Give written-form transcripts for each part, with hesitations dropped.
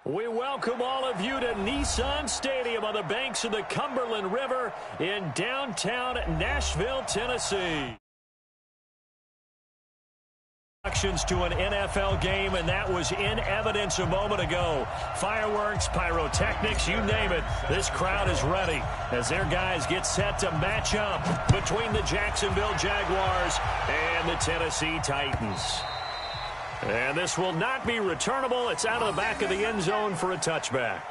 We welcome all of you to Nissan Stadium on the banks of the Cumberland River in downtown Nashville, Tennessee. To an NFL game, and that was in evidence a moment ago. Fireworks, pyrotechnics, you name it. This crowd is ready as their guys get set to match up between the Jacksonville Jaguars and the Tennessee Titans. And this will not be returnable. It's out of the back of the end zone for a touchback.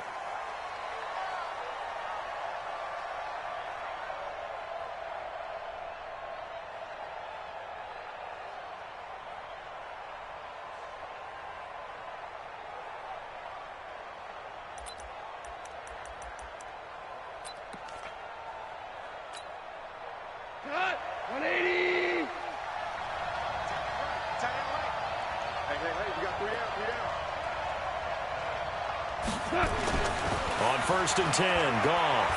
On 1st and 10, Goff.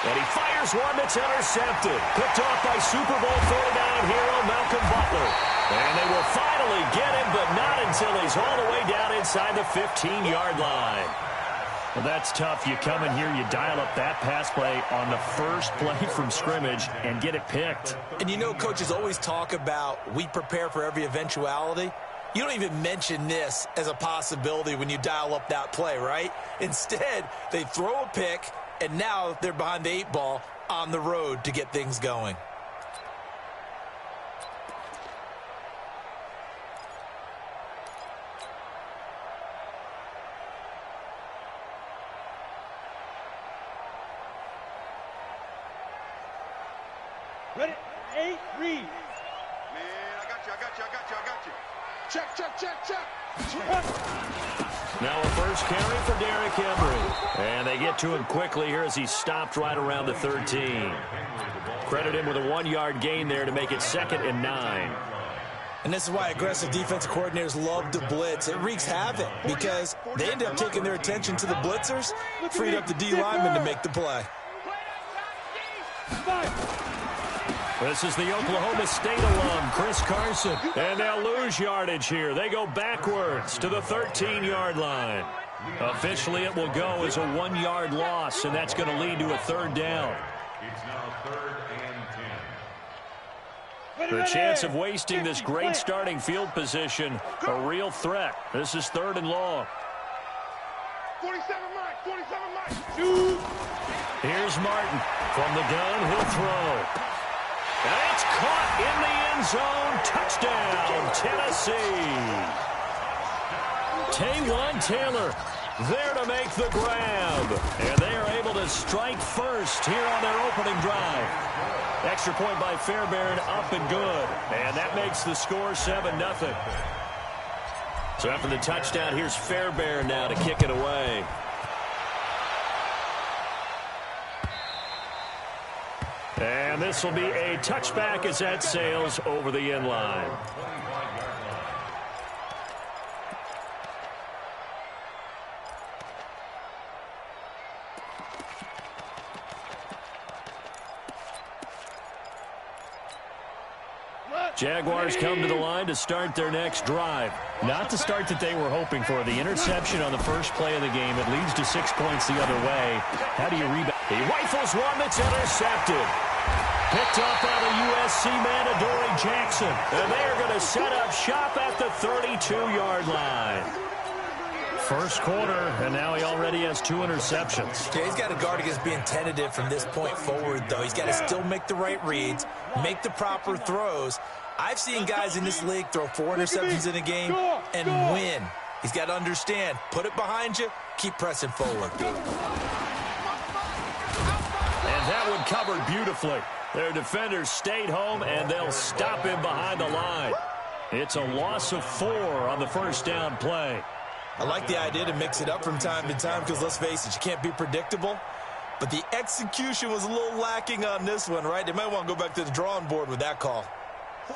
And he fires one that's intercepted. Picked off by Super Bowl 49 hero Malcolm Butler. And they will finally get him, but not until he's all the way down inside the 15-yard line. Well, that's tough. You come in here, you dial up that pass play on the first play from scrimmage and get it picked. And you know, coaches always talk about we prepare for every eventuality. You don't even mention this as a possibility when you dial up that play, right? Instead, they throw a pick, and now they're behind the 8 ball on the road to get things going. Ready? 8, read. Man, I got you. Check. Now a first carry for Derrick Henry. And they get to him quickly here as he stopped right around the 13. Credit him with a 1-yard gain there to make it 2nd and 9. And this is why aggressive defensive coordinators love to blitz. It wreaks havoc because they end up taking their attention to the blitzers, freed up the D lineman to make the play. This is the Oklahoma State alum, Chris Carson. And they'll lose yardage here. They go backwards to the 13-yard line. Officially, it will go as a 1-yard loss, and that's going to lead to a 3rd down. It's now 3rd and 10. The chance of wasting this great starting field position, a real threat. This is 3rd and long. 47 Mike. Shoot. Here's Martin. From the gun, he'll throw. And it's caught in the end zone. Touchdown, Tennessee. Taywan Taylor there to make the grab. And they are able to strike first here on their opening drive. Extra point by Fairbairn, up and good. And that makes the score 7-0. So after the touchdown, here's Fairbairn now to kick it away. And this will be a touchback as that sails over the end line. Jaguars come to the line to start their next drive. Not the start that they were hoping for. The interception on the first play of the game. It leads to 6 points the other way. How do you rebound? He rifles one that's intercepted. Picked up by the USC man, Adoree Jackson. And they are going to set up shop at the 32-yard line. First quarter, and now he already has 2 interceptions. Yeah, he's got to guard against being tentative from this point forward, though. He's got to still make the right reads, make the proper throws. I've seen guys in this league throw 4 interceptions in a game and win. He's got to understand, put it behind you, keep pressing forward. And that one covered beautifully. Their defenders stayed home, and they'll stop him behind the line. It's a loss of 4 on the first down play. I like the idea to mix it up from time to time because, let's face it, you can't be predictable. But the execution was a little lacking on this one, right? They might want to go back to the drawing board with that call.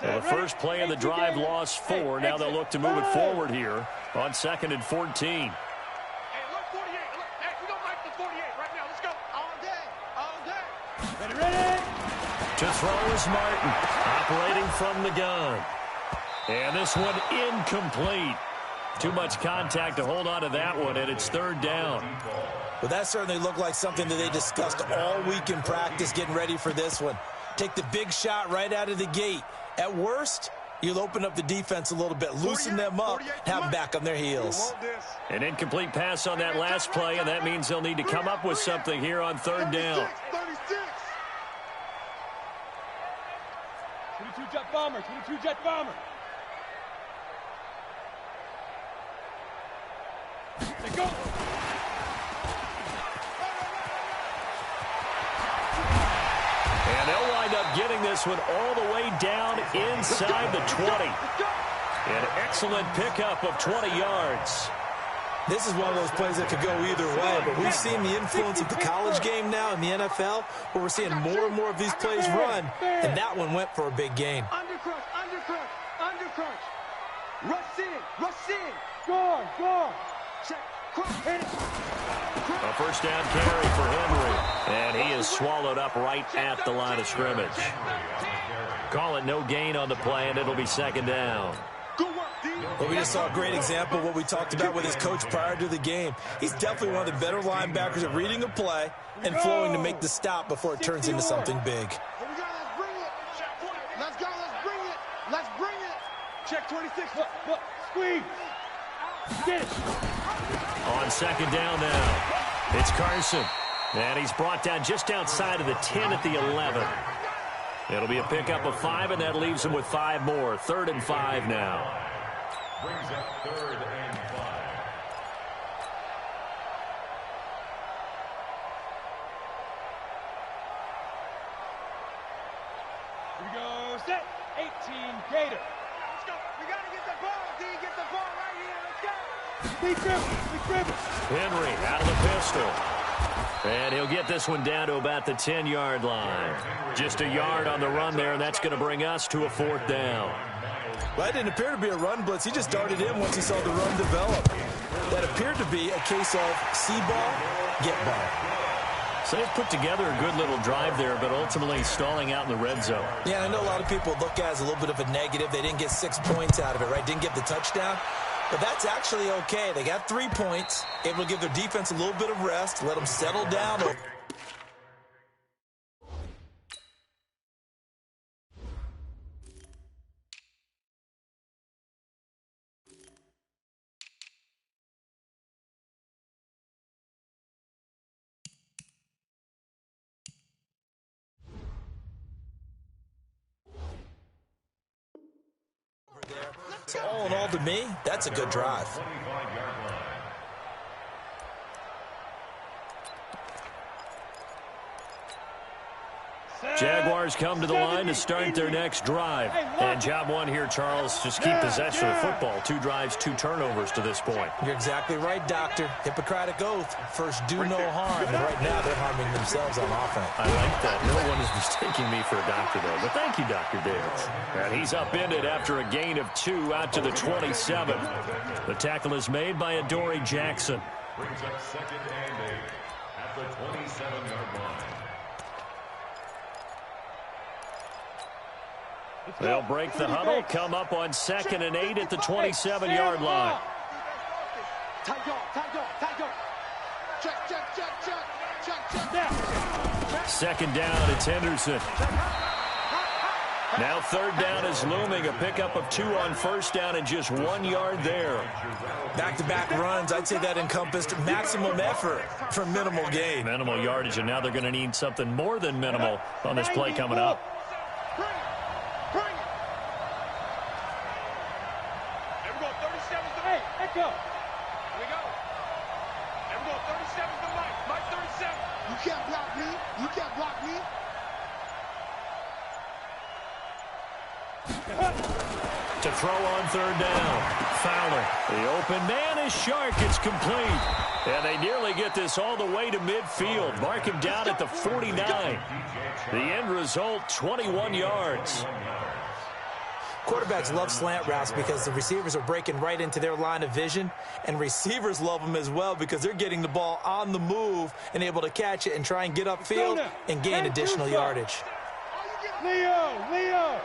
Well, the first play of the drive lost 4. Now they'll look to move it forward here on 2nd and 14. Hey, look, 48. Look, hey, we don't like the 48 right now. Let's go. All day. Ready. To throw is Martin, operating from the gun. And this one incomplete. Too much contact to hold on to that one, and it's third down. Well, that certainly looked like something that they discussed all week in practice getting ready for this one. Take the big shot right out of the gate. At worst, you'll open up the defense a little bit, loosen them up, have them back on their heels. An incomplete pass on that last play, and that means they'll need to come up with something here on third down. 22 jet bomber, 22 jet bomber. They go. And they'll wind up getting this one all the way down inside the 20. An excellent pickup of 20 yards. This is one of those plays that could go either way, but we've seen the influence of the college game now in the NFL, where we're seeing more and more of these plays run, and that one went for a big gain. Undercrunch, undercrunch, undercrunch. Rush in. Go. Check. A first down carry for Henry, and he is swallowed up right at the line of scrimmage. Call it no gain on the play, and it'll be second down. Well, we just saw a great example of what we talked about with his coach prior to the game. He's definitely one of the better linebackers at reading a play and flowing to make the stop before it turns into something big. Here we go, let's bring it. Let's go, let's bring it. Check 26, look, squeeze. Get it. On second down now, it's Carson. And he's brought down just outside of the 10 at the 11. It'll be a pickup of 5, and that leaves him with 5 more. 3rd and 5 now. Brings up 3rd and 5. Here we go, set. 18, Gator. Let's go. We got to get the ball, D. Get the ball right here. Let's go. We dribble. Henry out of the pistol. And he'll get this one down to about the 10-yard line. Just a yard on the run there, and that's going to bring us to a 4th down. Well, that didn't appear to be a run blitz. He just darted in once he saw the run develop. That appeared to be a case of see ball, get ball. So they've put together a good little drive there, but ultimately stalling out in the red zone. Yeah, I know a lot of people look at it as a little bit of a negative. They didn't get 6 points out of it, right? Didn't get the touchdown. But that's actually okay. They got 3 points, able to give their defense a little bit of rest, let them settle down. So all in all, to me, that's a good drive. Jaguars come to the line to start their next drive. And job one here, Charles, just keep possession of the football. 2 drives, 2 turnovers to this point. You're exactly right, Doctor. Hippocratic oath. First, do no harm. And right now, they're harming themselves on offense. I like that. No one is mistaking me for a doctor, though. But thank you, Dr. Davis. And he's upended after a gain of 2 out to the 27. The tackle is made by Adoree Jackson. Brings up 2nd and 8 at the 27-yard line. They'll break the huddle, come up on 2nd and 8 at the 27-yard line. Second down, it's Henderson. Now 3rd down is looming, a pickup of 2 on 1st down and just 1 yard there. Back-to-back runs, I'd say that encompassed maximum effort for minimal gain. Minimal yardage, and now they're going to need something more than minimal on this play coming up. Go. Here we go. There we go. 37's the Mike. Mike 37. You can't block me. You can't block me. To throw on 3rd down. Fowler. The open man is Shark. It's complete. And they nearly get this all the way to midfield. Mark him down at the 49. The end result, 21 yards. Quarterbacks love slant routes because the receivers are breaking right into their line of vision, and receivers love them as well because they're getting the ball on the move and able to catch it and try and get upfield and gain additional yardage. Leo!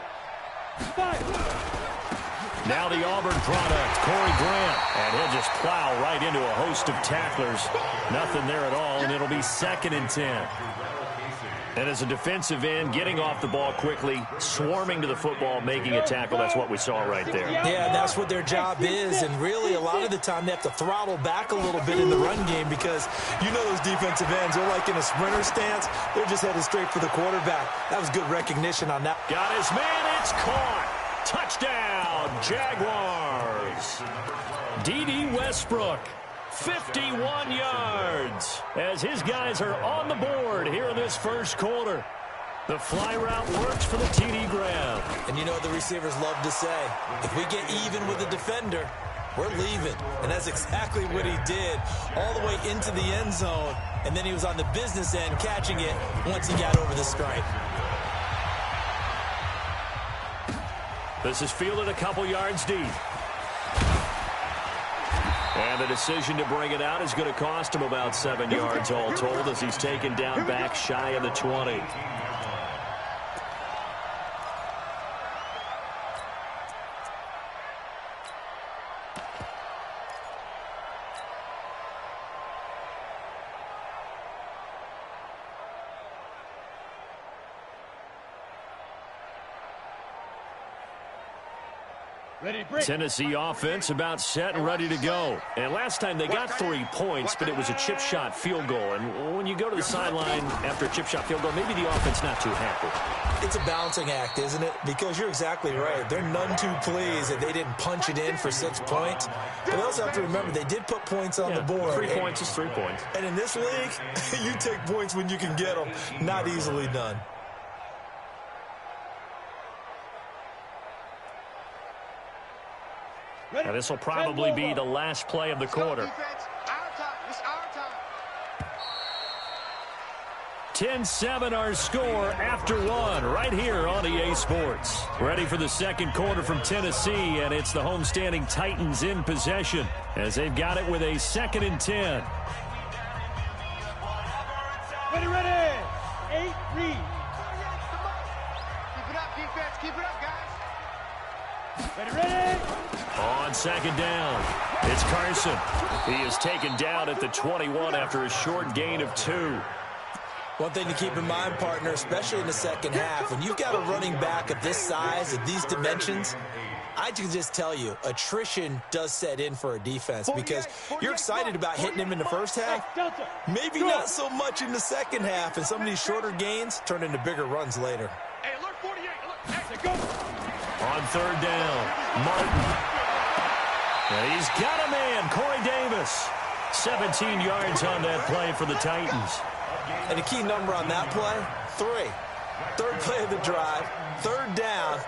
Now the Auburn product, Corey Grant. And he'll just plow right into a host of tacklers. Nothing there at all, and it'll be 2nd and 10. And as a defensive end, getting off the ball quickly, swarming to the football, making a tackle, that's what we saw right there. Yeah, that's what their job is, and really a lot of the time they have to throttle back a little bit in the run game because you know those defensive ends, they're like in a sprinter stance. They're just headed straight for the quarterback. That was good recognition on that. Got his man, it's caught. Touchdown, Jaguars. D.D. Westbrook. 51 yards as his guys are on the board here in this first quarter. The fly route works for the TD grab. And you know what the receivers love to say? If we get even with the defender, we're leaving. And that's exactly what he did all the way into the end zone. And then he was on the business end catching it once he got over the stripe. This is fielded a couple yards deep. And the decision to bring it out is going to cost him about 7 yards all told as he's taken down back shy of the 20. Tennessee offense about set and ready to go. And last time they got 3 points, but it was a chip shot field goal. And when you go to the sideline after a chip shot field goal, maybe the offense not too happy. It's a balancing act, isn't it? Because you're exactly right. They're none too pleased that they didn't punch it in for 6 points. But they also have to remember they did put points on the board. 3 points is 3 points. And in this league, you take points when you can get them. Not easily done. Now this will probably be the last play of the quarter. 10-7 our score after 1 right here on EA Sports. Ready for the second quarter from Tennessee, and it's the homestanding Titans in possession as they've got it with a 2nd and 10. Ready. 8, read. Keep it up, defense. Keep it up, guys. Ready. On 2nd down, it's Carson. He is taken down at the 21 after a short gain of 2. One thing to keep in mind, partner, especially in the second half, when you've got a running back of this size, of these dimensions, I can just tell you, attrition does set in for a defense because you're excited about hitting him in the first half, maybe not so much in the second half, and some of these shorter gains turn into bigger runs later. Hey, look, 48. Look, go. On 3rd down, Martin. And he's got a man, Corey Davis. 17 yards on that play for the Titans. And a key number on that play, 3. 3rd play of the drive, 3rd down,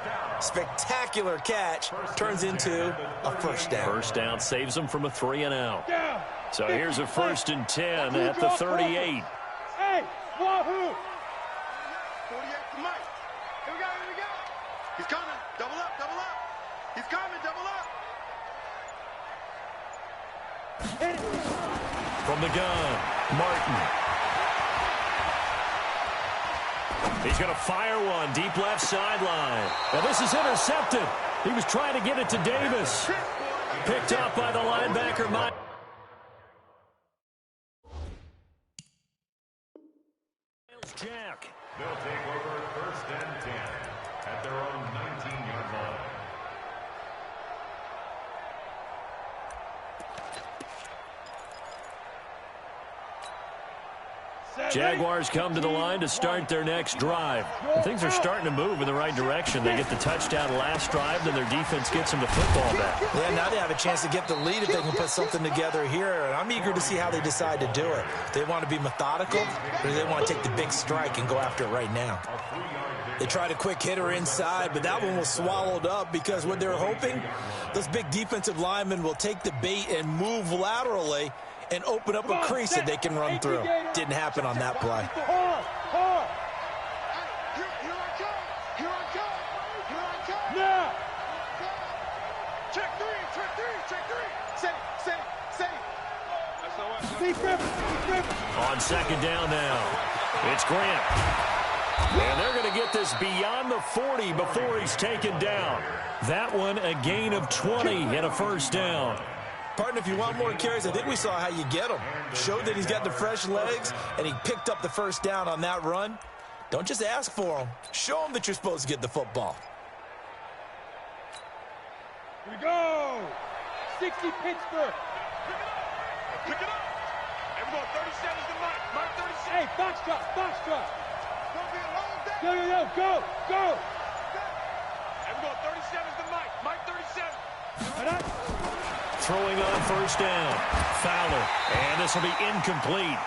spectacular catch, turns into a first down. First down saves them from a 3 and out. So here's a 1st and 10 at the 38. Hey, wahoo! 48 to Mike. Here we go. He's coming. Double up. He's coming, double up. From the gun, Martin. He's going to fire one deep left sideline. Now this is intercepted. He was trying to get it to Davis. Picked up by the linebacker, Mike. Jack. They'll take over 1st and 10 at their own 19-yard line. Jaguars come to the line to start their next drive. And things are starting to move in the right direction. They get the touchdown last drive, then their defense gets them the football back. Yeah, now they have a chance to get the lead if they can put something together here. And I'm eager to see how they decide to do it. They want to be methodical, or do they want to take the big strike and go after it right now? They tried a quick hitter inside, but that one was swallowed up because what they're hoping, those big defensive linemen will take the bait and move laterally and open up a crease that they can run through. Didn't happen on that play. Here I come. Now. Check three. Set it. On 2nd down now, it's Grant. And they're going to get this beyond the 40 before he's taken down. That one a gain of 20 and a first down. Partner, if you want more carries, I think we saw how you get him. Showed that he's got the fresh legs, and he picked up the first down on that run. Don't just ask for him. Show him that you're supposed to get the football. Here we go. 60 Pittsburgh. Pick it up. And we're going 37 to Mike. Mike 37. Hey, box drop, box drop. It's going to be a long day. Yo, go, go. And we're going 37 to Mike. Mike 37. Right up. Throwing on first down. Fowler. And this will be incomplete.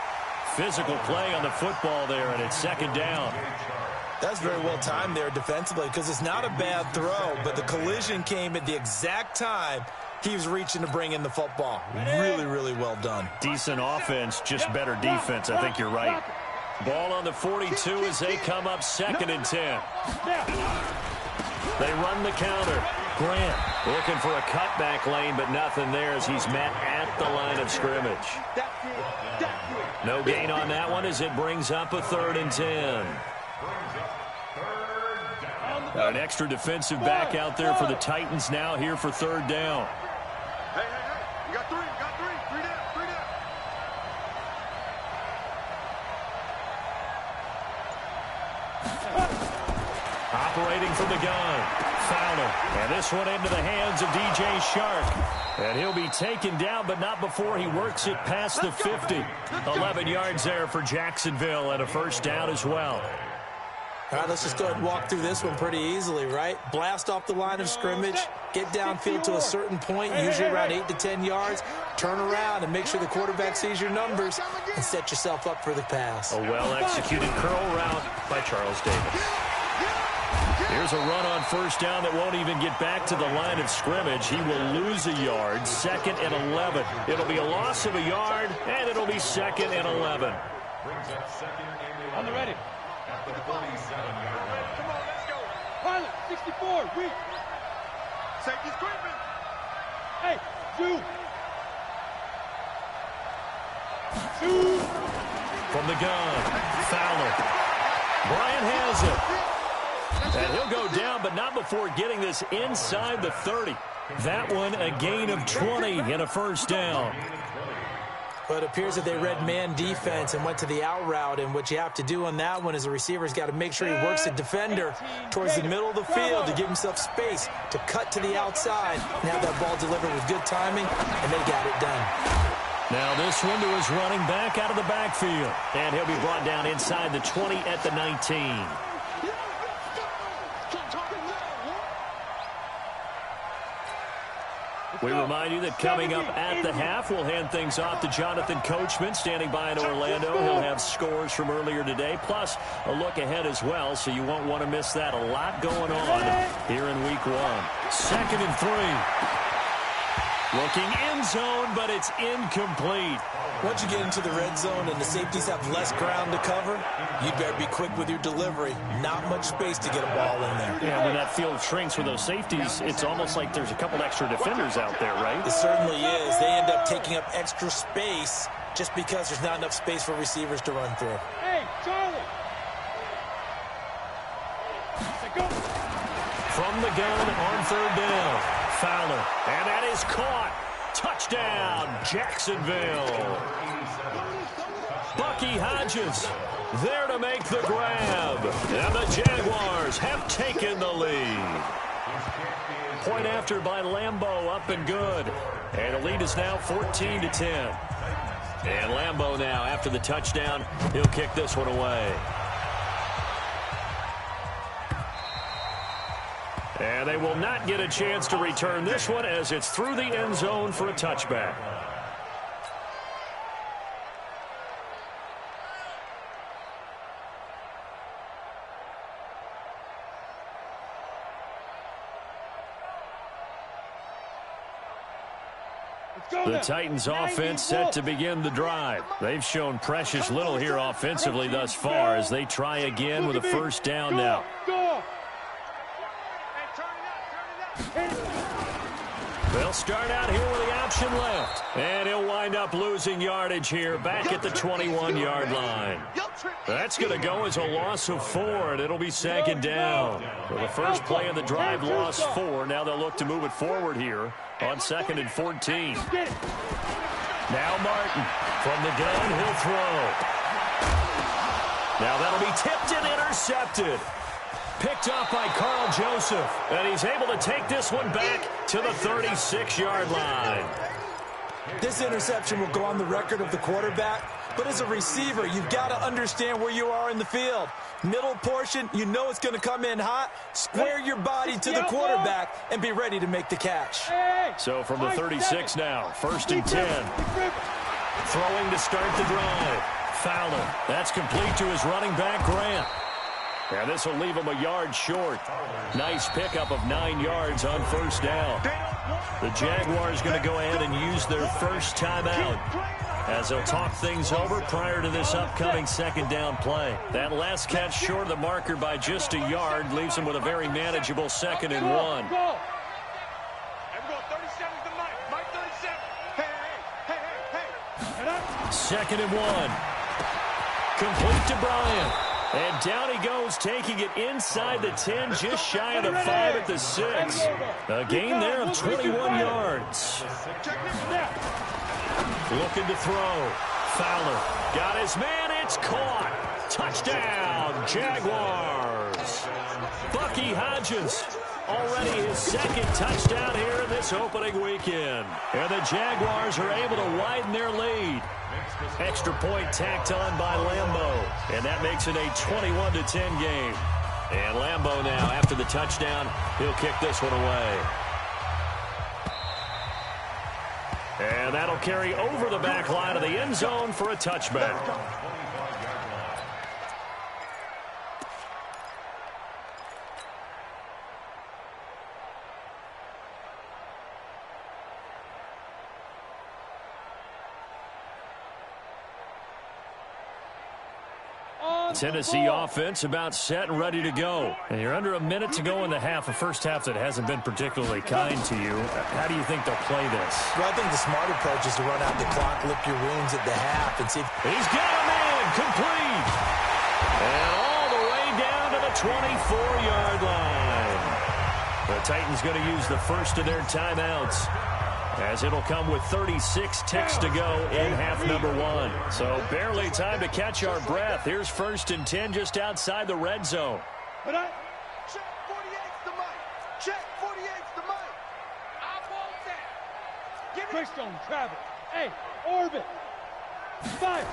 Physical play on the football there, and it's second down. That's very well timed there defensively because it's not a bad throw, but the collision came at the exact time he was reaching to bring in the football. Really, really well done. Decent offense, just better defense. I think you're right. Ball on the 42 as they come up 2nd and 10. They run the counter. Grant looking for a cutback lane, but nothing there as he's met at the line of scrimmage. No gain on that one as it brings up a 3rd and 10. An extra defensive back out there for the Titans now here for 3rd down. Hey. You got 3. You got 3. 3 down. 3 down. Operating from the gun. Fowler. And this one into the hands of DJ Shark. And he'll be taken down, but not before he works it past the 50. 11 yards there for Jacksonville and a first down as well. All right, let's just go ahead and walk through this one pretty easily, right? Blast off the line of scrimmage, get downfield to a certain point, usually around 8 to 10 yards, turn around and make sure the quarterback sees your numbers and set yourself up for the pass. A well-executed curl route by Charles Davis. Here's a run on first down that won't even get back to the line of scrimmage. He will lose a yard, 2nd and 11. It'll be a loss of a yard, and it'll be 2nd and 11. On the ready. At the 47-yard line. Come on, let's go. Pilot, 64, weak. Safety's creeping. Hey, shoot. Shoot. From the gun, Fowler. Bryant has it. And he'll go down, but not before getting this inside the 30. That one a gain of 20 and a first down. But it appears that they read man defense and went to the out route, and what you have to do on that one is the receiver's got to make sure he works the defender towards the middle of the field to give himself space to cut to the outside and have that ball delivered with good timing, and they got it done. Now this one to his running back out of the backfield. And he'll be brought down inside the 20 at the 19. We remind you that coming up at the half, we'll hand things off to Jonathan Coachman, standing by in Orlando. He'll have scores from earlier today, plus a look ahead as well, so you won't want to miss that. A lot going on here in week 1. 2nd and 3. Looking end zone, but it's incomplete. Once you get into the red zone and the safeties have less ground to cover, you'd better be quick with your delivery. Not much space to get a ball in there. Yeah, when that field shrinks with those safeties, it's almost like there's a couple extra defenders out there, right? It certainly is. They end up taking up extra space just because there's not enough space for receivers to run through. Hey, Charlie. Go. From the gun on 3rd down. Fowler. And that is caught. Touchdown, Jacksonville. Bucky Hodges there to make the grab. And the Jaguars have taken the lead. Point after by Lambeau, up and good. And the lead is now 14 to 10. And Lambeau now, after the touchdown, he'll kick this one away. And they will not get a chance to return this one as it's through the end zone for a touchback. The Titans offense set to begin the drive. They've shown precious little here offensively thus far as they try again with a first down now. They'll start out here with the option left. And he'll wind up losing yardage here back at the 21-yard line. That's going to go as a loss of 4, and it'll be second down. So the first play of the drive lost 4. Now they'll look to move it forward here on 2nd and 14. Now Martin from the gun, he'll throw. Now that'll be tipped and intercepted. Picked up by Carl Joseph, and he's able to take this one back to the 36-yard line. This interception will go on the record of the quarterback, but as a receiver, you've got to understand where you are in the field. Middle portion, you know it's going to come in hot. Square your body to the quarterback and be ready to make the catch. So from the 36 now, 1st and 10. Throwing to start the drive. Fowler. That's complete to his running back, Grant. And this will leave him a yard short. Nice pickup of 9 yards on 1st down. The Jaguars going to go ahead and use their first timeout as they'll talk things over prior to this upcoming 2nd down play. That last catch short of the marker by just a yard leaves him with a very manageable 2nd and 1. 2nd and 1. Complete to Bryant. And down he goes, taking it inside the 10, just shy of the 5 at the 6. A gain there of 21 yards. Looking to throw. Fowler got his man. It's caught. Touchdown, Jaguars. Bucky Hodges, already his 2nd touchdown here in this opening weekend. And the Jaguars are able to widen their lead. Extra point tacked on by Lambeau, and that makes it a 21-10 game. And Lambeau now, after the touchdown, he'll kick this one away. And that'll carry over the back line of the end zone for a touchback. Tennessee offense about set and ready to go. And you're under a minute to go in the half, a first half that hasn't been particularly kind to you. How do you think they'll play this? Well, I think the smart approach is to run out the clock, lick your wounds at the half, and see if... He's got a man, complete. And all the way down to the 24-yard line. The Titans going to use the first of their timeouts, as it'll come with 36 ticks to go in half number 1. So barely time to catch our breath. Here's 1st and 10 just outside the red zone. Check 48's the mic. Check 48's the mic. I want that. Give it. Quickstone, travel. Hey, orbit. Fire.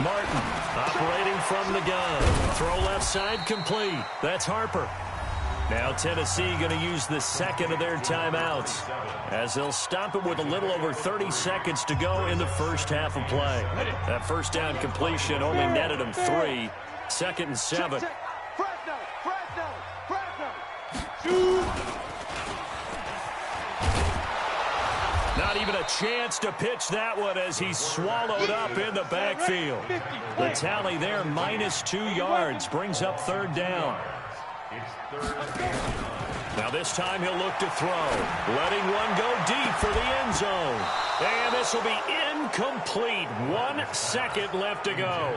Martin operating from the gun. Throw left side complete. That's Harper. Now Tennessee going to use the 2nd of their timeouts, as they'll stop it with a little over 30 seconds to go in the first half of play. That first down completion only netted them 3. 2nd and 7. Not even a chance to pitch that one as he's swallowed up in the backfield. The tally there, -2 yards, brings up 3rd down. Now this time he'll look to throw, letting one go deep for the end zone. And this will be incomplete. 1 second left to go.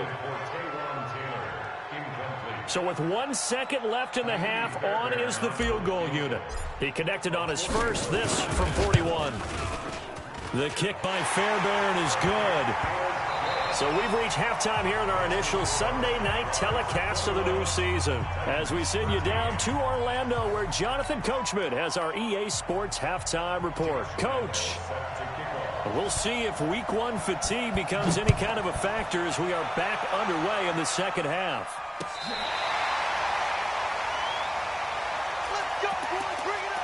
So with 1 second left in the half, on is the field goal unit. He connected on his first, this from 41. The kick by Fairbairn is good. So we've reached halftime here in our initial Sunday night telecast of the new season, as we send you down to Orlando, where Jonathan Coachman has our EA Sports halftime report. Coach, we'll see if week 1 fatigue becomes any kind of a factor as we are back underway in the second half. Let's go, boys. Bring it up.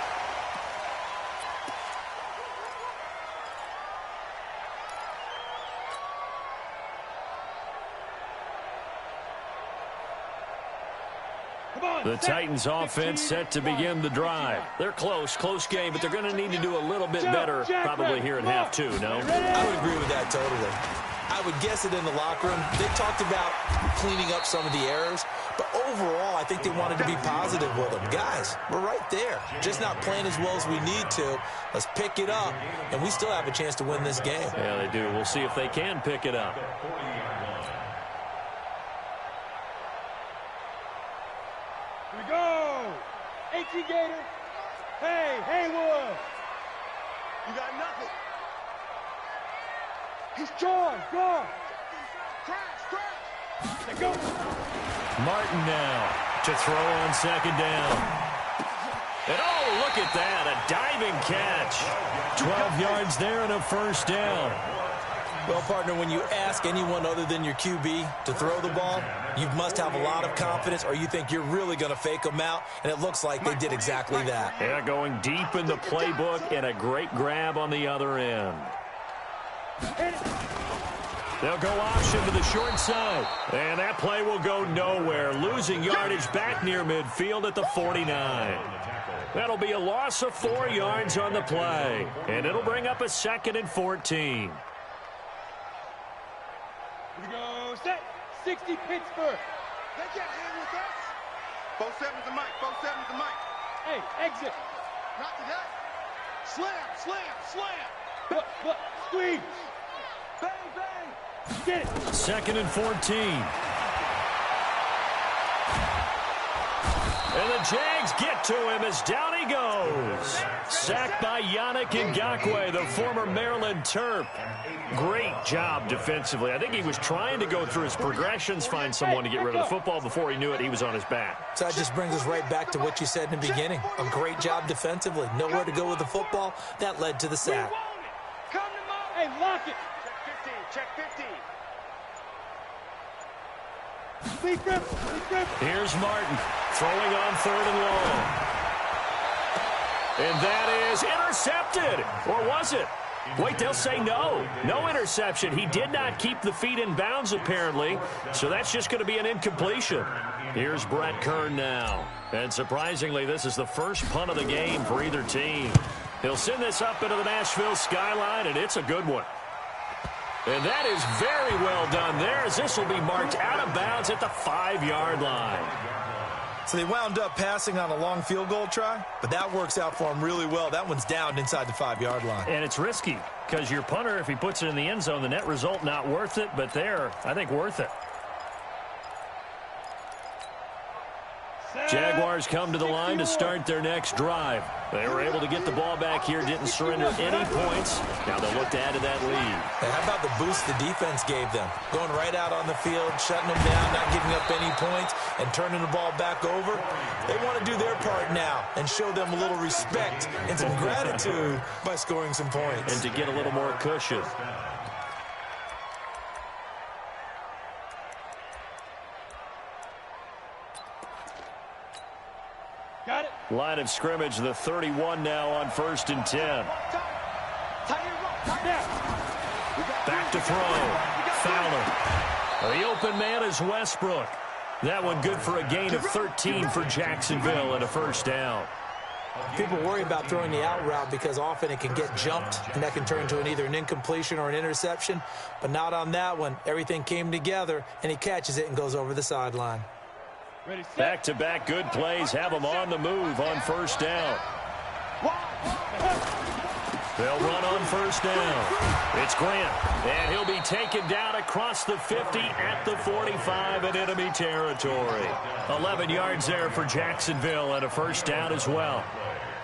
The Titans offense set to begin the drive. They're close game, but they're going to need to do a little bit better probably here in half 2, no? I would agree with that totally. I would guess it in the locker room. They talked about cleaning up some of the errors, but overall, I think they wanted to be positive with them. Guys, we're right there. Just not playing as well as we need to. Let's pick it up, and we still have a chance to win this game. Yeah, they do. We'll see if they can pick it up. Get you, Gator. Hey, Haywood. You got nothing. He's John. Crash. Let go. Martin now to throw on second down. And oh, look at that, a diving catch. 12 yards there and a first down. Well, partner, when you ask anyone other than your QB to throw the ball, you must have a lot of confidence or you think you're really going to fake them out, and it looks like they did exactly that. Yeah, going deep in the playbook and a great grab on the other end. They'll go option to the short side, and that play will go nowhere, losing yardage back near midfield at the 49. That'll be a loss of 4 yards on the play, and it'll bring up a 2nd and 14. Here we go. Set. 60 Pittsburgh. They can't hang with us. Both sevens to Mike. Hey, exit. Not today. Slam. But, squeeze. Bang. Get it. 2nd and 14. And the Jags get to him as down he goes. Sacked by Yannick Ngakoue, the former Maryland Terp. Great job defensively. I think he was trying to go through his progressions, find someone to get rid of the football. Before he knew it, he was on his back. So that just brings us right back to what you said in the beginning. A great job defensively. Nowhere to go with the football. That led to the sack. Come to Mike. Hey, lock it. Check 15. Here's Martin throwing on 3rd and long. And that is intercepted. Or was it? Wait, they'll say no. No interception. He did not keep the feet in bounds, apparently. So that's just going to be an incompletion. Here's Brett Kern now. And surprisingly, this is the first punt of the game for either team. He'll send this up into the Nashville skyline, and it's a good one. And that is very well done there, as this will be marked out of bounds at the 5-yard line. So they wound up passing on a long field goal try, but that works out for them really well. That one's down inside the 5-yard line. And it's risky, because your punter, if he puts it in the end zone, the net result not worth it, but there, I think worth it. Jaguars come to the line to start their next drive. They were able to get the ball back here, didn't surrender any points. Now they'll look to add to that lead. And how about the boost the defense gave them? Going right out on the field, shutting them down, not giving up any points, and turning the ball back over. They want to do their part now and show them a little respect and some gratitude by scoring some points. And to get a little more cushion. Got it. Line of scrimmage, the 31 now on 1st and 10. Back to throw. Fowler. The open man is Westbrook. That one good for a gain of 13 for Jacksonville and a first down. People worry about throwing the out route because often it can get jumped, and that can turn into either an incompletion or an interception. But not on that one. Everything came together, and he catches it and goes over the sideline. Back-to-back good plays have them on the move on first down. They'll run on first down. It's Grant, and he'll be taken down across the 50 at the 45 in enemy territory. 11 yards there for Jacksonville and a first down as well.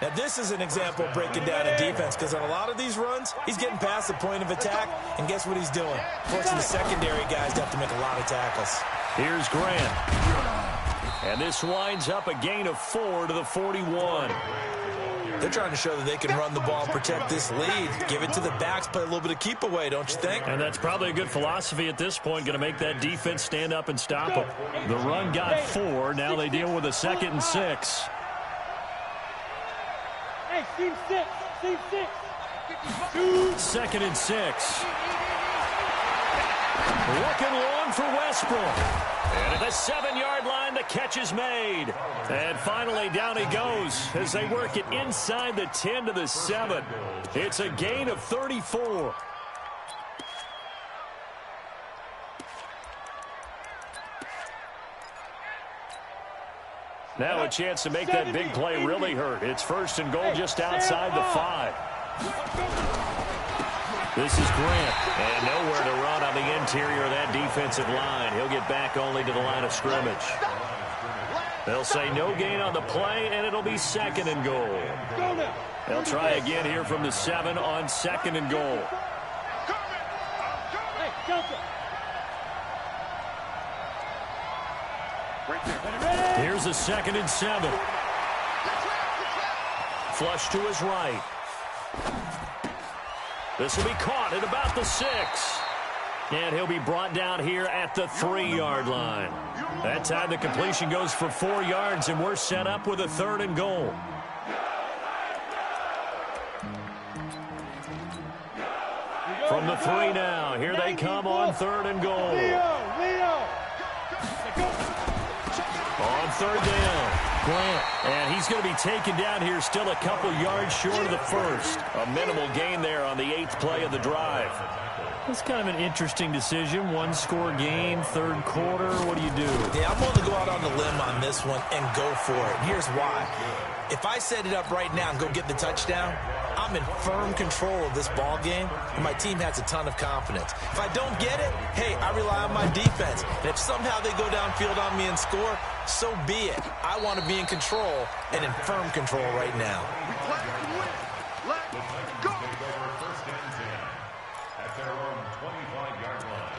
Now, this is an example of breaking down a defense because on a lot of these runs, he's getting past the point of attack, and guess what he's doing? Forcing the secondary guys to have to make a lot of tackles. Here's Grant. And this winds up a gain of 4 to the 41. They're trying to show that they can run the ball and protect this lead. Give it to the backs, play a little bit of keep away, don't you think? And that's probably a good philosophy at this point, going to make that defense stand up and stop them. The run got 4. Now they deal with a 2nd and 6. Hey, team 6. 2nd and 6. Looking long for Westbrook. And at the 7-yard line, the catch is made. And finally, down he goes as they work it inside the 10 to the 7. It's a gain of 34. Now a chance to make that big play really hurt. It's 1st and goal just outside the 5. This is Grant, and nowhere to run on the interior of that defensive line. He'll get back only to the line of scrimmage. They'll say no gain on the play, and it'll be 2nd and goal. They'll try again here from the 7 on 2nd and goal. Here's a 2nd and 7. Flush to his right. This will be caught at about the 6. And he'll be brought down here at the 3-yard line. That time the completion goes for 4 yards, and we're set up with a 3rd and goal. From the 3 now, here they come on 3rd and goal. On 3rd down, Grant. And he's going to be taken down here still a couple yards short of the 1st. A minimal gain there on the 8th play of the drive. It's kind of an interesting decision. 1-score game, 3rd quarter. What do you do? Yeah, I'm willing to go out on the limb on this one and go for it. Here's why. If I set it up right now and go get the touchdown, I'm in firm control of this ball game, and my team has a ton of confidence. If I don't get it, hey, I rely on my defense. And if somehow they go downfield on me and score, so be it. I want to be in control and in firm control right now. Let's go. First and 10 at their own 25-yard line.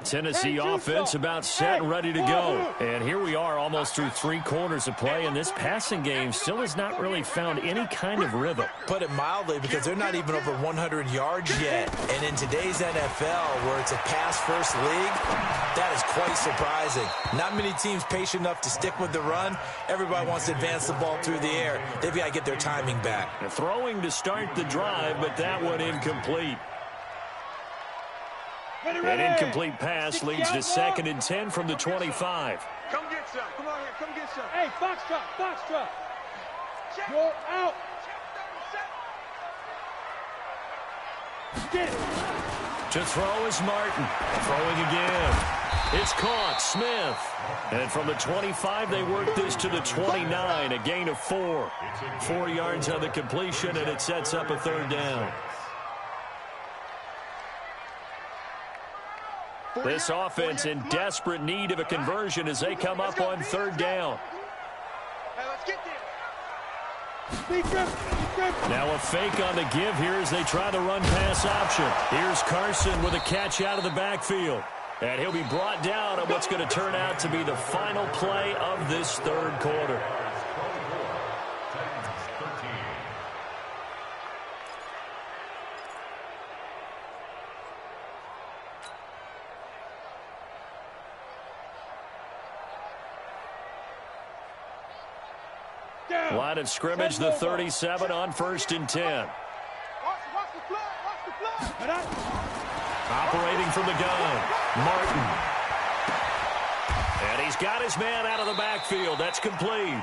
Tennessee offense about set and ready to go. And here we are almost through 3 quarters of play, and this passing game still has not really found any kind of rhythm. Put it mildly, because they're not even over 100 yards yet. And in today's NFL, where it's a pass-first league, that is quite surprising. Not many teams patient enough to stick with the run. Everybody wants to advance the ball through the air. They've got to get their timing back. They're throwing to start the drive, but that one incomplete. An incomplete pass leads to 2nd and 10 from the 25. Come get some. Come on here. Come get some. Hey, box truck. You're out. Get it. To throw is Martin. Throwing again. It's caught. Smith. And from the 25, they work this to the 29. A gain of 4. 4 yards on the completion, and it sets up a 3rd down. This offense in desperate need of a conversion as they come up on 3rd down. Hey, let's get there. Now a fake on the give here as they try the run-pass option. Here's Carson with a catch out of the backfield. And he'll be brought down on what's going to turn out to be the final play of this 3rd quarter. Line of scrimmage, the 37 on 1st and 10. Watch the flag. Operating from the gun, Martin. And he's got his man out of the backfield. That's complete.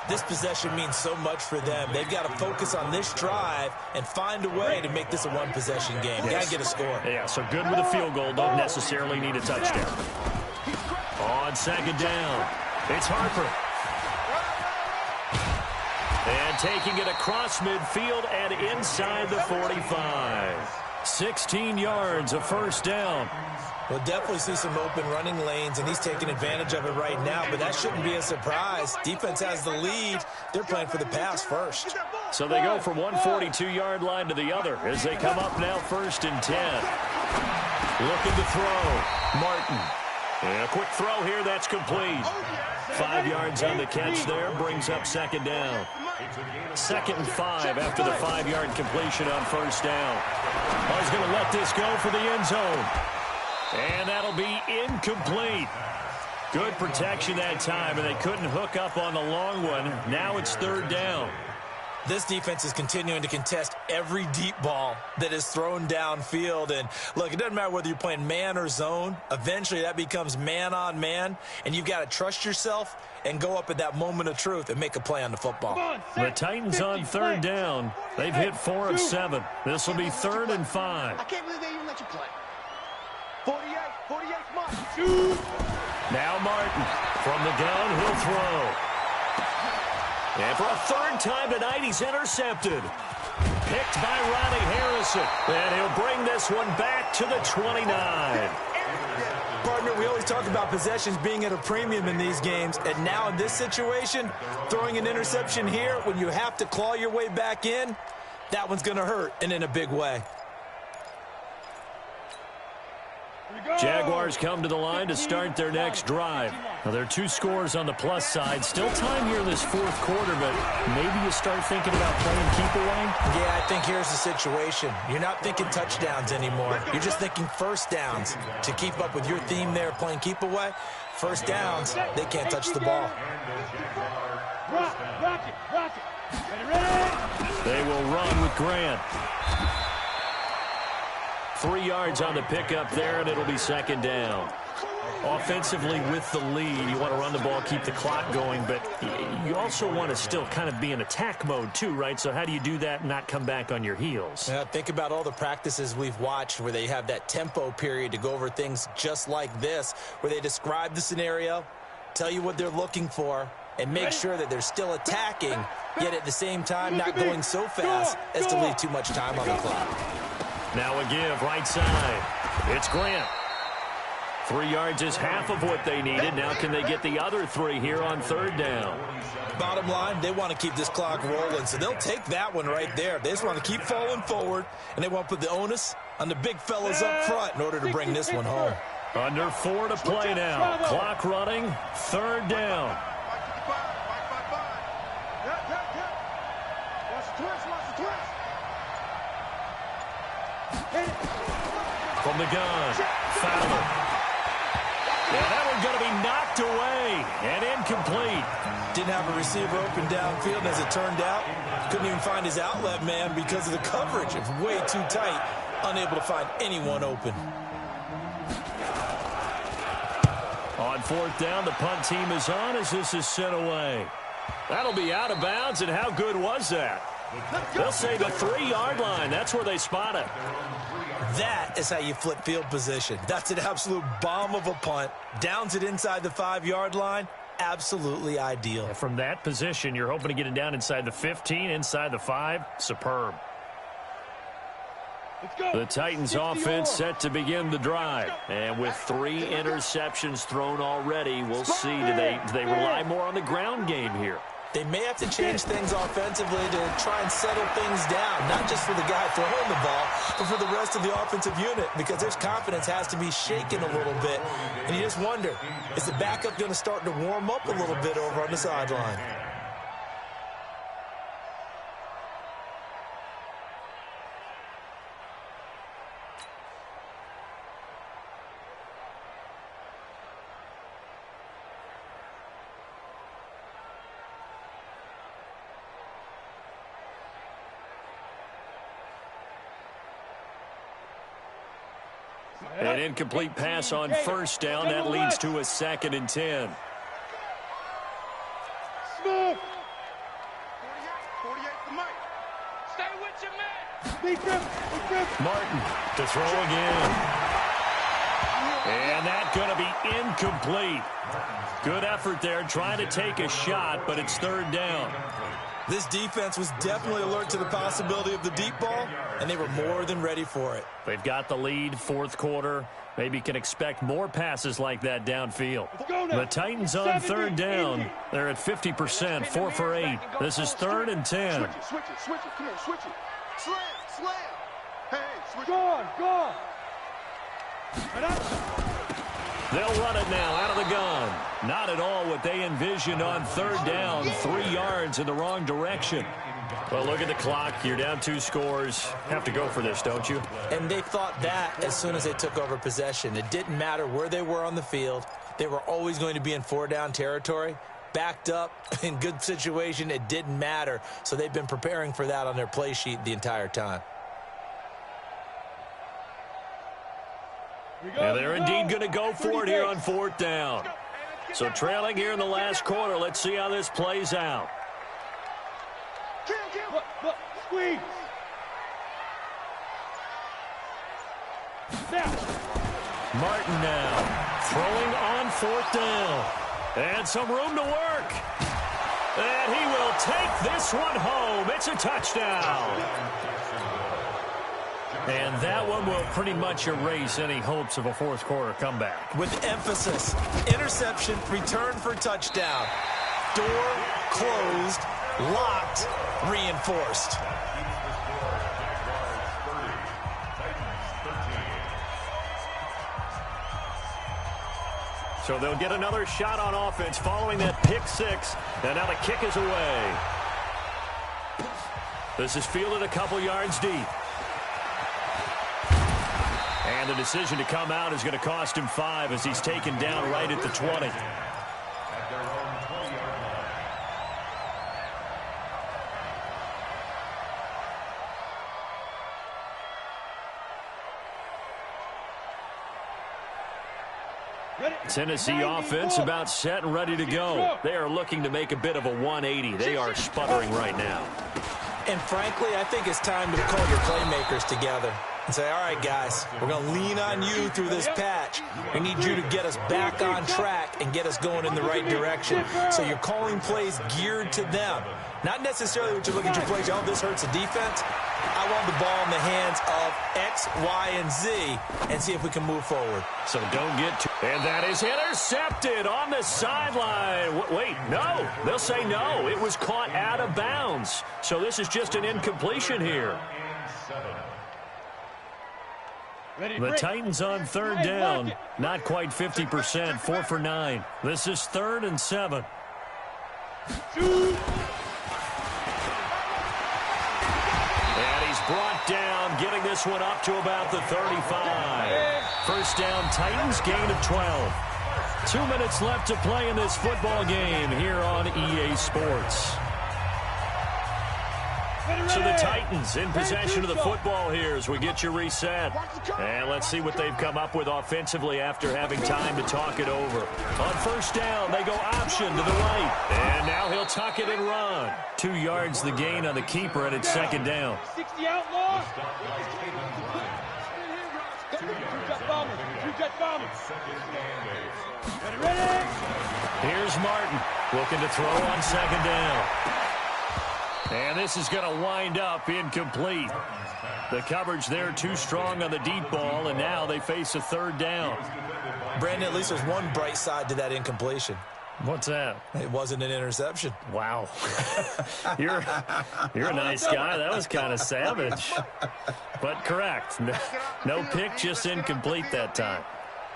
This possession means so much for them. They've got to focus on this drive and find a way to make this a one-possession game. Got to get a score. Yeah, so good with a field goal. Don't necessarily need a touchdown. On 2nd down, it's Harper. And taking it across midfield and inside the 45. 16 yards, a 1st down. We'll definitely see some open running lanes, and he's taking advantage of it right now, but that shouldn't be a surprise. Defense has the lead. They're playing for the pass first. So they go from one 42-yard line to the other as they come up now 1st and 10. Looking to throw. Martin. And a quick throw here, that's complete. 5 yards on the catch there, brings up 2nd down. 2nd and 5 after the 5-yard completion on 1st down. He's going to let this go for the end zone. And that'll be incomplete. Good protection that time, and they couldn't hook up on the long one. Now it's 3rd down. This defense is continuing to contest every deep ball that is thrown downfield. And, look, it doesn't matter whether you're playing man or zone. Eventually that becomes man-on-man, and you've got to trust yourself and go up at that moment of truth and make a play on the football. The Titans on 3rd down. They've hit 4 of 7. This will be 3rd and 5. I can't believe they even let you play. 48's mine. Shoot. Now Martin from the gun, he'll throw. And for a third time tonight, he's intercepted. Picked by Ronnie Harrison. And he'll bring this one back to the 29. Partner, we always talk about possessions being at a premium in these games, and now in this situation, throwing an interception here when you have to claw your way back in, that one's going to hurt, and in a big way. Jaguars come to the line to start their next drive. Now, there are 2 scores on the plus side. Still time here in this fourth quarter, but maybe you start thinking about playing keep away? Yeah, I think here's the situation. You're not thinking touchdowns anymore. You're just thinking first downs. To keep up with your theme there, playing keep away, first downs, they can't touch the ball. Rock it. Ready? They will run with Grant. 3 yards on the pickup there, and it'll be second down. Offensively with the lead, you want to run the ball, keep the clock going, but you also want to still kind of be in attack mode too, right? So how do you do that and not come back on your heels? Yeah, think about all the practices we've watched where they have that tempo period to go over things just like this, where they describe the scenario, tell you what they're looking for, and make sure that they're still attacking, yet at the same time not going so fast as to leave too much time on the clock. Now a give, right side. It's Grant. 3 yards is half of what they needed. Now can they get the other 3 here on third down? Bottom line, they want to keep this clock rolling, so they'll take that one right there. They just want to keep falling forward, and they want to put the onus on the big fellas up front in order to bring this one home. Under 4 to play now. Clock running, third down. From the gun, Fowler. Yeah, that one's going to be knocked away and incomplete. Didn't have a receiver open downfield, as it turned out. Couldn't even find his outlet man because of the coverage. It was way too tight, unable to find anyone open. On fourth down, the punt team is on as this is sent away. That'll be out of bounds, and how good was that? They'll say the 3-yard line. That's where they spot it. That is how you flip field position. That's an absolute bomb of a punt. Downs it inside the 5-yard line. Absolutely ideal. From that position, you're hoping to get it down inside the 15, inside the 5. Superb. The Titans offense set to begin the drive. And with 3 interceptions thrown already, we'll see, do they rely more on the ground game here? They may have to change things offensively to try and settle things down, not just for the guy throwing the ball, but for the rest of the offensive unit, because their confidence has to be shaken a little bit. And you just wonder, is the backup going to start to warm up a little bit over on the sideline? An incomplete pass on first down. That leads to a 2nd and 10. Smith. 48 the mic. Stay with your man. Martin to throw again. And that's going to be incomplete. Good effort there, trying to take a shot, but it's third down. This defense was definitely alert to the possibility of the deep ball, and they were more than ready for it. They've got the lead, fourth quarter. Maybe can expect more passes like that downfield. The Titans on third down. They're at 50%, 4 for 8. This is 3rd and 10. Switch it. Come here, switch it. Slam. Hey, switch it. Gone. Right up. They'll run it now out of the gun. Not at all what they envisioned on third down. 3 yards in the wrong direction. Well, look at the clock. You're down 2 scores. Have to go for this, don't you? And they thought that as soon as they took over possession. It didn't matter where they were on the field. They were always going to be in 4-down territory. Backed up, in good situation, it didn't matter. So they've been preparing for that on their play sheet the entire time. And they're indeed going to go for it here on 4th down. So trailing here in the last quarter. Let's see how this plays out. Look, squeeze. Now. Martin now throwing on 4th down. And some room to work. And he will take this one home. It's a touchdown. And that one will pretty much erase any hopes of a fourth quarter comeback. With emphasis, interception, return for touchdown. Door closed, locked, reinforced. So they'll get another shot on offense following that pick six. And now the kick is away. This is fielded a couple yards deep. And the decision to come out is going to cost him 5 as he's taken down right at the 20. Tennessee offense about set and ready to go. They are looking to make a bit of a 180. They are sputtering right now. And frankly, I think it's time to call your playmakers together and say, all right, guys, we're going to lean on you through this patch. We need you to get us back on track and get us going in the right direction. So you're calling plays geared to them. Not necessarily what you look at your plays, oh, this hurts the defense. I want the ball in the hands of X, Y, and Z and see if we can move forward. So don't get too... And that is intercepted on the sideline. Wait, no. They'll say no. It was caught out of bounds. So this is just an incompletion here. The Titans on 3rd down. Not quite 50%. 4 for 9. This is 3rd and 7. And he's brought down, getting this one up to about the 35. First down, Titans, gain of 12. 2 minutes left to play in this football game here on EA Sports. So the Titans in possession of the football here as we get you reset. And let's see what they've come up with offensively after having time to talk it over. On first down, they go option to the right. And now he'll tuck it and run. 2 yards the gain on the keeper, and it's 2nd down. 60 outlaws. Here's Martin looking to throw on 2nd down. And this is going to wind up incomplete. The coverage there too strong on the deep ball, and now they face a 3rd down. Brandon, at least there's one bright side to that incompletion. What's that? It wasn't an interception. Wow. You're a nice guy. That was kind of savage. But correct. No pick, just incomplete that time.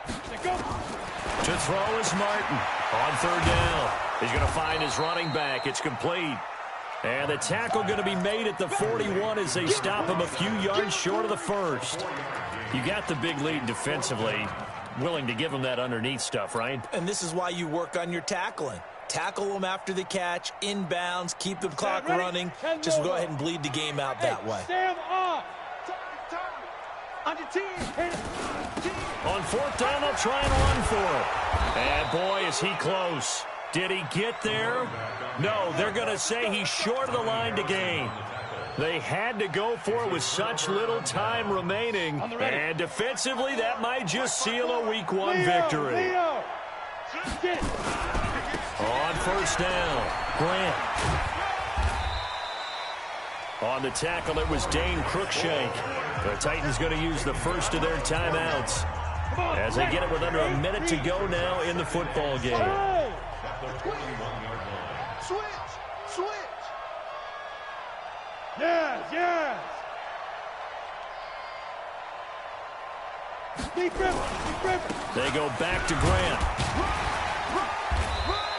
To throw is Martin on 3rd down. He's going to find his running back. It's complete. And the tackle going to be made at the 41 as they stop him a few yards short of the first. You got the big lead defensively. Willing to give him that underneath stuff, right? And this is why you work on your tackling. Tackle them after the catch, inbounds, keep the clock running. Just go ahead and bleed the game out that way. Stand off. On your team. On 4th down, they'll try and run for it. And boy, is he close. Did he get there? No, they're going to say he's short of the line to gain. They had to go for it with such little time remaining. And defensively, that might just seal a Week 1 victory. On first down, Grant. On the tackle, it was Dane Cruikshank. The Titans going to use the first of their timeouts as they get it with under a minute to go now in the football game. Switch. Yes. Deep river. They go back to Grant.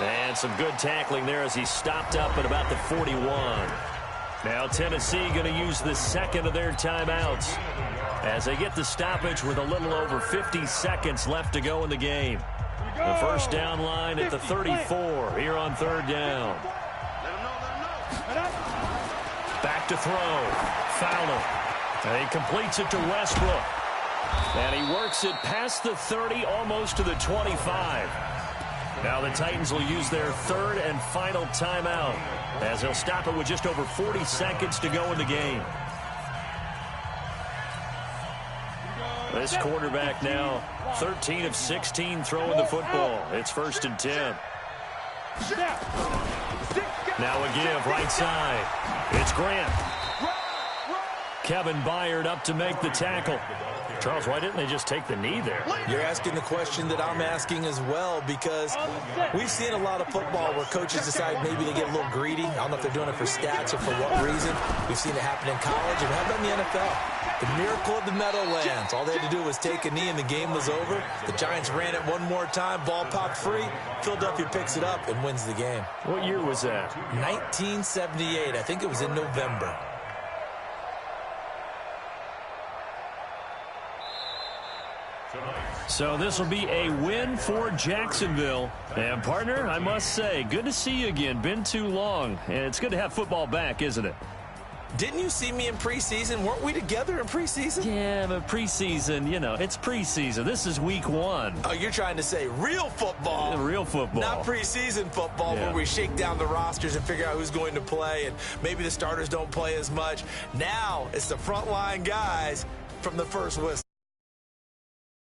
And some good tackling there as he stopped up at about the 41. Now Tennessee going to use the second of their timeouts as they get the stoppage with a little over 50 seconds left to go in the game. The first down line at the 34 here on 3rd down. Back to throw. Fowler. And he completes it to Westbrook. And he works it past the 30, almost to the 25. Now the Titans will use their 3rd and final timeout as they'll stop it with just over 40 seconds to go in the game. This quarterback now 13 of 16 throwing the football. It's 1st and 10. Now a give right side. It's Grant. Kevin Byard up to make the tackle. Charles, why didn't they just take the knee there? You're asking the question that I'm asking as well, because we've seen a lot of football where coaches decide maybe they get a little greedy. I don't know if they're doing it for stats or for what reason. We've seen it happen in college and have done in the NFL. The miracle of the Meadowlands. All they had to do was take a knee and the game was over. The Giants ran it one more time. Ball popped free. Philadelphia picks it up and wins the game. What year was that? 1978. I think it was in November. So this will be a win for Jacksonville. And, partner, I must say, good to see you again. Been too long. And it's good to have football back, isn't it? Didn't you see me in preseason? Weren't we together in preseason? Yeah, but preseason, you know, it's preseason. This is week 1. Oh, you're trying to say real football. Real football. Not preseason football where we shake down the rosters and figure out who's going to play, and maybe the starters don't play as much. Now it's the frontline guys from the first whistle.